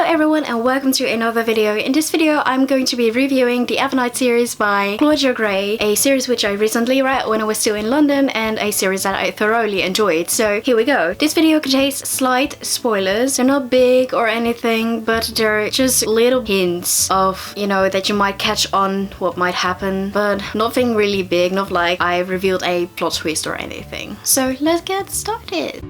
everyone and welcome to another video. In this video I'm going to be reviewing the EVERNIGHT series by Claudia Gray, a series which I recently read when I was still in London and a series that I thoroughly enjoyed. So here we go. This video contains slight spoilers. They're not big or anything, but they're just little hints of, you know, that you might catch on what might happen, but nothing really big, not like I revealed a plot twist or anything. So let's get started.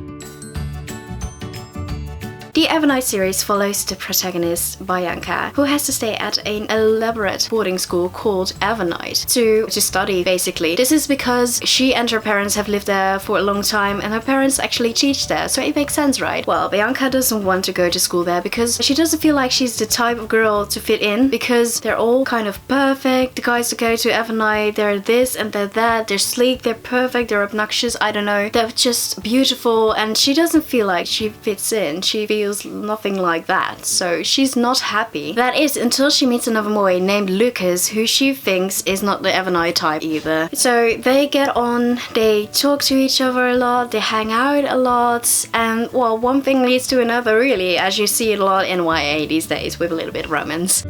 The EVERNIGHT series follows the protagonist, Bianca, who has to stay at an elaborate boarding school called EVERNIGHT to study, basically. This is because she and her parents have lived there for a long time and her parents actually teach there, so it makes sense, right? Well, Bianca doesn't want to go to school there because she doesn't feel like she's the type of girl to fit in, because they're all kind of perfect. The guys that go to EVERNIGHT, they're this and they're that, they're sleek, they're perfect, they're obnoxious, I don't know. They're just beautiful and she doesn't feel like she fits in. She feels nothing like that, so she's not happy. That is until she meets another boy named Lucas, who she thinks is not the EVERNIGHT type either. So they get on, they talk to each other a lot, they hang out a lot, and well, one thing leads to another really, as you see it a lot in YA these days with a little bit of romance.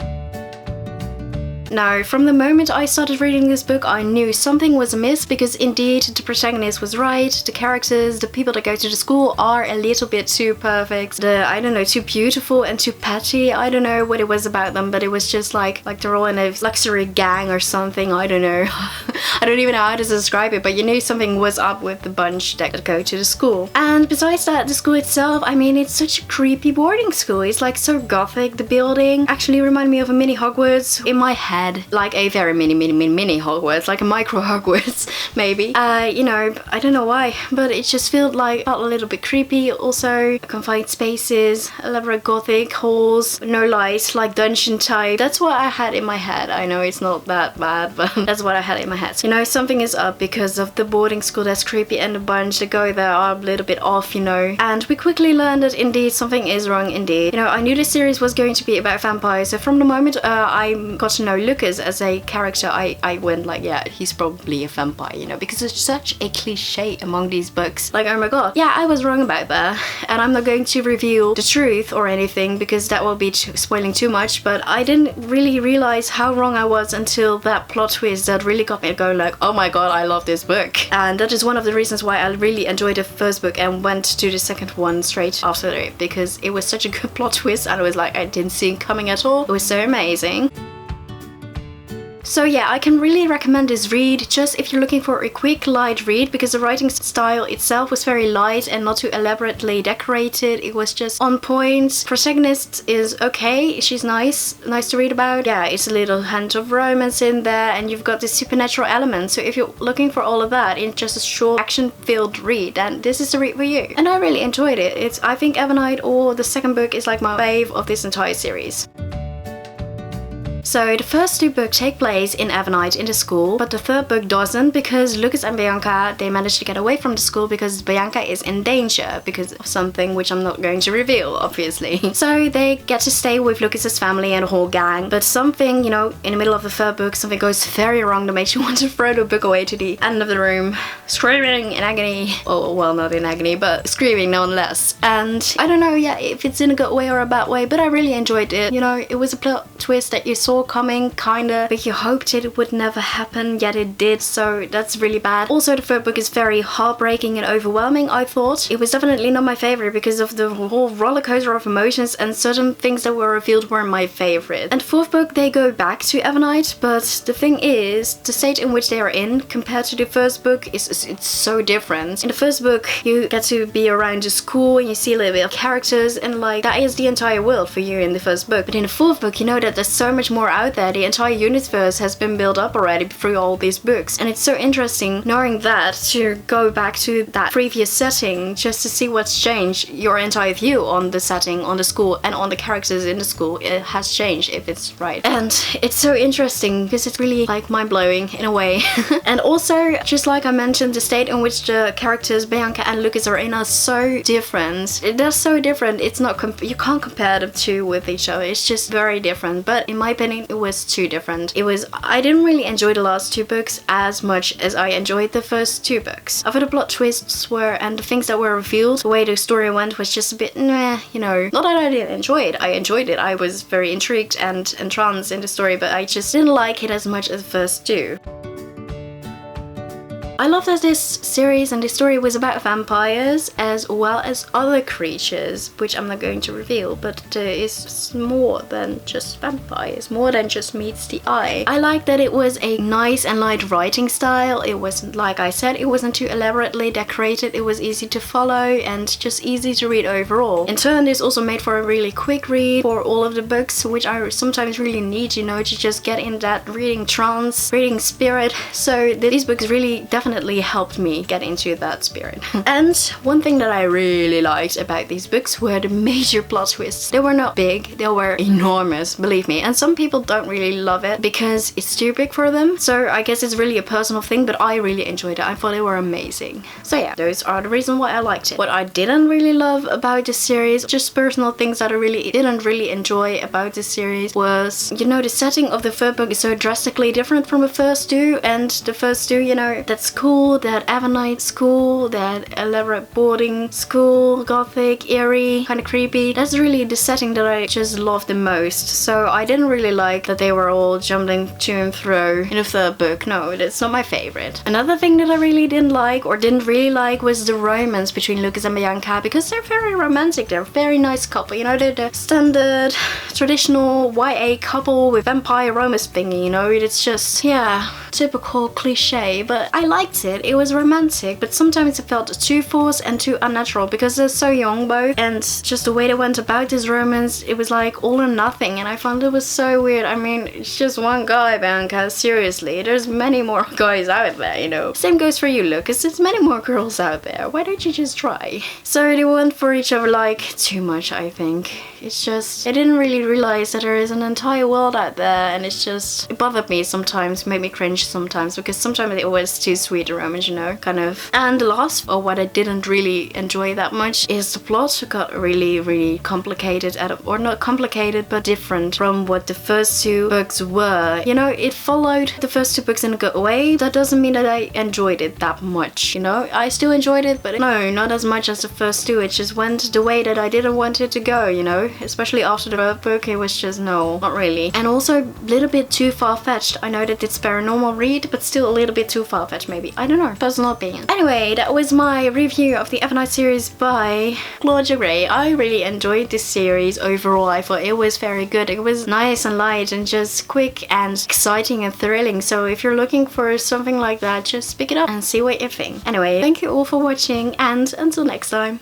Now, from the moment I started reading this book, I knew something was amiss, because indeed the protagonist was right. The characters, the people that go to the school are a little bit too perfect. I don't know, too beautiful and too petty. I don't know what it was about them, but it was just like they're all in a luxury gang or something. I don't know. I don't even know how to describe it, but you knew something was up with the bunch that go to the school. And besides that, the school itself, I mean, it's such a creepy boarding school. It's like so gothic. The building actually reminded me of a mini Hogwarts in my head. Like a very mini Hogwarts, like a micro Hogwarts maybe. You know, I don't know why, but it just felt a little bit creepy. Also, confined spaces, elaborate gothic halls, no lights, like dungeon type. That's what I had in my head. I know it's not that bad, but that's what I had in my head. So, you know, something is up because of the boarding school that's creepy and the bunch that go there are a little bit off, you know. And we quickly learned that indeed something is wrong indeed. You know, I knew this series was going to be about vampires, so from the moment I got to know Lucas as a character, I went like, yeah, he's probably a vampire, you know, because it's such a cliche among these books. Like, oh my god, yeah, I was wrong about that. And I'm not going to reveal the truth or anything because that will be spoiling too much, but I didn't really realize how wrong I was until that plot twist that really got me going like, oh my god, I love this book. And that is one of the reasons why I really enjoyed the first book and went to the second one straight after it, because it was such a good plot twist and I was like, I didn't see it coming at all. It was so amazing. So yeah, I can really recommend this read just if you're looking for a quick, light read, because the writing style itself was very light and not too elaborately decorated. It was just on point. Protagonist is okay, she's nice to read about. Yeah, it's a little hint of romance in there and you've got this supernatural element. So if you're looking for all of that in just a short, action-filled read, then this is the read for you. And I really enjoyed it. I think EVERNIGHT or the second book is like my fave of this entire series. So the first two books take place in EVERNIGHT in the school, but the third book doesn't, because Lucas and Bianca, they managed to get away from the school because Bianca is in danger because of something which I'm not going to reveal, obviously. So they get to stay with Lucas's family and the whole gang, but something, you know, in the middle of the third book, something goes very wrong that makes you want to throw the book away to the end of the room, screaming in agony. Oh, well, not in agony, but screaming nonetheless. And I don't know, yeah, if it's in a good way or a bad way, but I really enjoyed it. You know, it was a plot twist that you saw coming, kinda, but you hoped it would never happen, yet it did, so that's really bad. Also, the third book is very heartbreaking and overwhelming, I thought. It was definitely not my favorite because of the whole roller coaster of emotions, and certain things that were revealed were my favorite. And the fourth book, they go back to EVERNIGHT, but the thing is, the state in which they are in compared to the first book it's so different. In the first book, you get to be around the school and you see a little bit of characters, and like, that is the entire world for you in the first book. But in the fourth book, you know that there's so much more out there. The entire universe has been built up already through all these books, and it's so interesting knowing that, to go back to that previous setting just to see what's changed. Your entire view on the setting, on the school, and on the characters in the school, it has changed if it's right. And it's so interesting because it's really like mind-blowing in a way. And also, just like I mentioned, the state in which the characters Bianca and Lucas are in are so different. They're so different. It's not you can't compare the two with each other. It's just very different. But in my opinion, mine, it was too different. I didn't really enjoy the last 2 books as much as I enjoyed the first 2 books. I thought the plot twists were, and the things that were revealed, the way the story went was just a bit meh, you know. Not that I didn't enjoy it, I enjoyed it. I was very intrigued and entranced in the story, but I just didn't like it as much as the first 2. I love that this series and this story was about vampires as well as other creatures, which I'm not going to reveal, but there is more than just vampires, more than just meets the eye. I like that it was a nice and light writing style. It wasn't, like I said, it wasn't too elaborately decorated. It was easy to follow and just easy to read overall. In turn, this also made for a really quick read for all of the books, which I sometimes really need, you know, to just get in that reading trance, reading spirit. So these books really definitely helped me get into that spirit. And one thing that I really liked about these books were the major plot twists. They were not big, they were enormous, believe me. And some people don't really love it because it's too big for them. So I guess it's really a personal thing, but I really enjoyed it. I thought they were amazing. So yeah, those are the reasons why I liked it. What I didn't really love about this series, just personal things that I really didn't really enjoy about this series, was, you know, the setting of the third book is so drastically different from the first 2. And the first 2, you know, that school, that EVERNIGHT school, that elaborate boarding school, gothic, eerie, kind of creepy. That's really the setting that I just loved the most. So I didn't really like that they were all jumping to and fro in the third book. No, that's not my favorite. Another thing that I really didn't like, or didn't really like, was the romance between Lucas and Bianca, because they're very romantic. They're a very nice couple. You know, they're the standard, traditional YA couple with vampire romance thingy, you know. It's just, yeah, typical cliche, but I liked it. It was romantic, but sometimes it felt too forced and too unnatural because they're so young both, and just the way they went about this romance, it was like all or nothing, and I found it was so weird. I mean, it's just one guy, Bianca, seriously. There's many more guys out there, you know. Same goes for you, Lucas. There's many more girls out there. Why don't you just try? So they went for each other like too much, I think. It's just, I didn't really realize that there is an entire world out there, and it's just, it bothered me sometimes, made me cringe sometimes, because sometimes it was too sweet, romance, you know, kind of. And the last, or what I didn't really enjoy that much, is the plot got really complicated, or not complicated, but different from what the first 2 books were. You know, it followed the first 2 books in a good way. That doesn't mean that I enjoyed it that much, you know. I still enjoyed it, but no, not as much as the first 2. It just went the way that I didn't want it to go, you know. Especially after the third book, it was just, no, not really. And also a little bit too far-fetched. I know that it's paranormal read, but still a little bit too far-fetched, maybe. I don't know. Personal opinion. Anyway, that was my review of the EVERNIGHT series by Claudia Gray. I really enjoyed this series overall. I thought it was very good. It was nice and light and just quick and exciting and thrilling. So if you're looking for something like that, just pick it up and see what you think. Anyway, thank you all for watching, and until next time.